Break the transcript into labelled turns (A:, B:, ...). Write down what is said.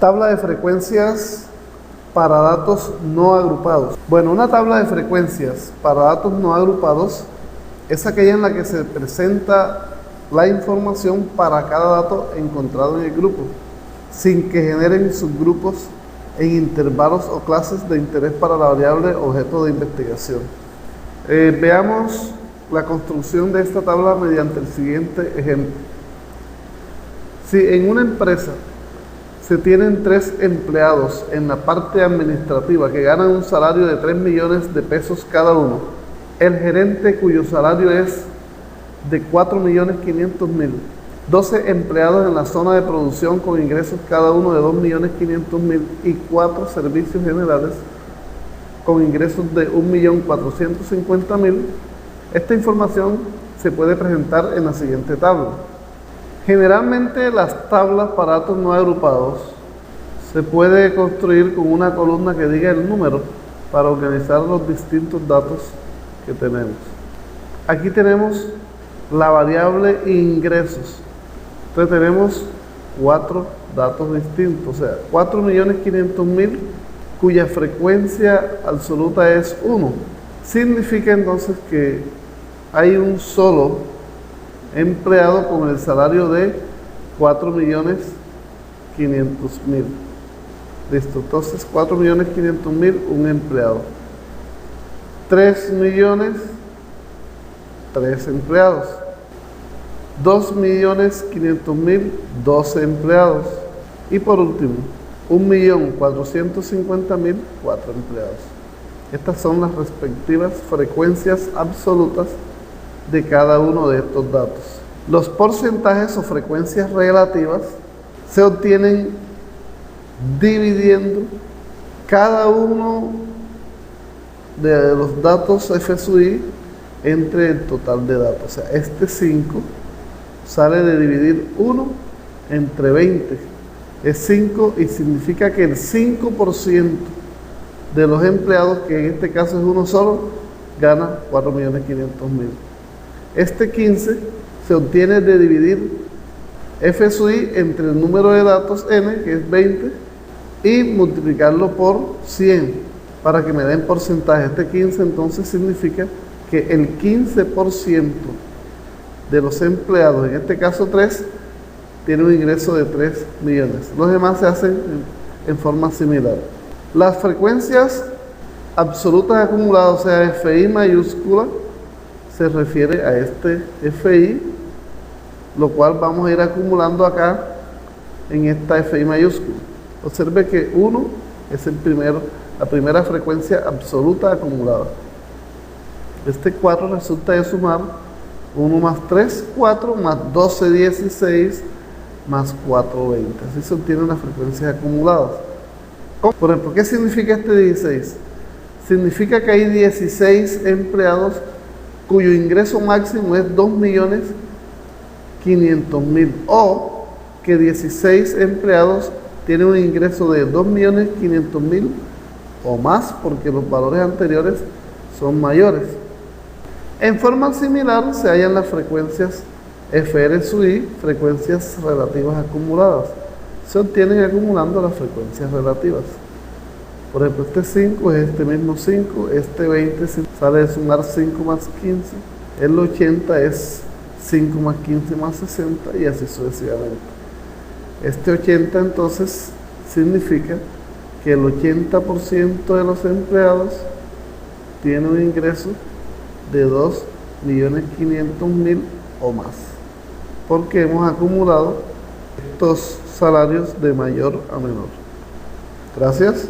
A: Tabla de frecuencias para datos no agrupados. Bueno, una tabla de frecuencias para datos no agrupados es aquella en la que se presenta la información para cada dato encontrado en el grupo, sin que generen subgrupos en intervalos o clases de interés para la variable objeto de investigación. Veamos la construcción de esta tabla mediante el siguiente ejemplo. Si en una empresa se tienen 3 empleados en la parte administrativa que ganan un salario de 3 millones de pesos cada uno, el gerente cuyo salario es de 4.500.000, 12 empleados en la zona de producción con ingresos cada uno de 2.500.000 y 4 servicios generales con ingresos de 1.450.000, esta información se puede presentar en la siguiente tabla. Generalmente las tablas para datos no agrupados se puede construir con una columna que diga el número para organizar los distintos datos que tenemos. Aquí tenemos la variable ingresos. Entonces tenemos 4 datos distintos, o sea, 4.500.000 cuya frecuencia absoluta es 1. Significa entonces que hay un solo empleado con el salario de 4.500.000. Listo, entonces 4.500.000 un empleado. 3 millones, 3 empleados. 2.500.000, 12 empleados. Y por último, 1.450.000, 4 empleados. Estas son las respectivas frecuencias absolutas de cada uno de estos datos. Los porcentajes o frecuencias relativas se obtienen dividiendo cada uno de los datos F sub i entre el total de datos. O sea, este 5 sale de dividir 1 entre 20. Es 5 y significa que el 5% de los empleados, que en este caso es uno solo, gana 4.500.000. Este 15 se obtiene de dividir F sub i entre el número de datos n, que es 20, y multiplicarlo por 100 para que me den porcentaje. Este 15 entonces significa que el 15% de los empleados, en este caso 3, tiene un ingreso de 3 millones. Los demás se hacen en forma similar. Las frecuencias absolutas acumuladas, o sea, FI mayúscula, se refiere a este FI, lo cual vamos a ir acumulando acá en esta FI mayúscula. Observe que 1 es la primera frecuencia absoluta acumulada. Este 4 resulta de sumar 1 más 3, 4, más 12, 16, más 4, 20. Así se obtienen las frecuencias acumuladas. Por ejemplo, ¿qué significa este 16? Significa que hay 16 empleados cuyo ingreso máximo es 2.500.000, o que 16 empleados tienen un ingreso de 2.500.000 o más, porque los valores anteriores son mayores. En forma similar se hallan las frecuencias FR sub i, frecuencias relativas acumuladas. Se obtienen acumulando las frecuencias relativas. Por ejemplo, este 5 es este mismo 5, este 20 sale de sumar 5 más 15, el 80 es 5 más 15 más 60 y así sucesivamente. Este 80 entonces significa que el 80% de los empleados tiene un ingreso de 2.500.000 o más, porque hemos acumulado estos salarios de mayor a menor. Gracias.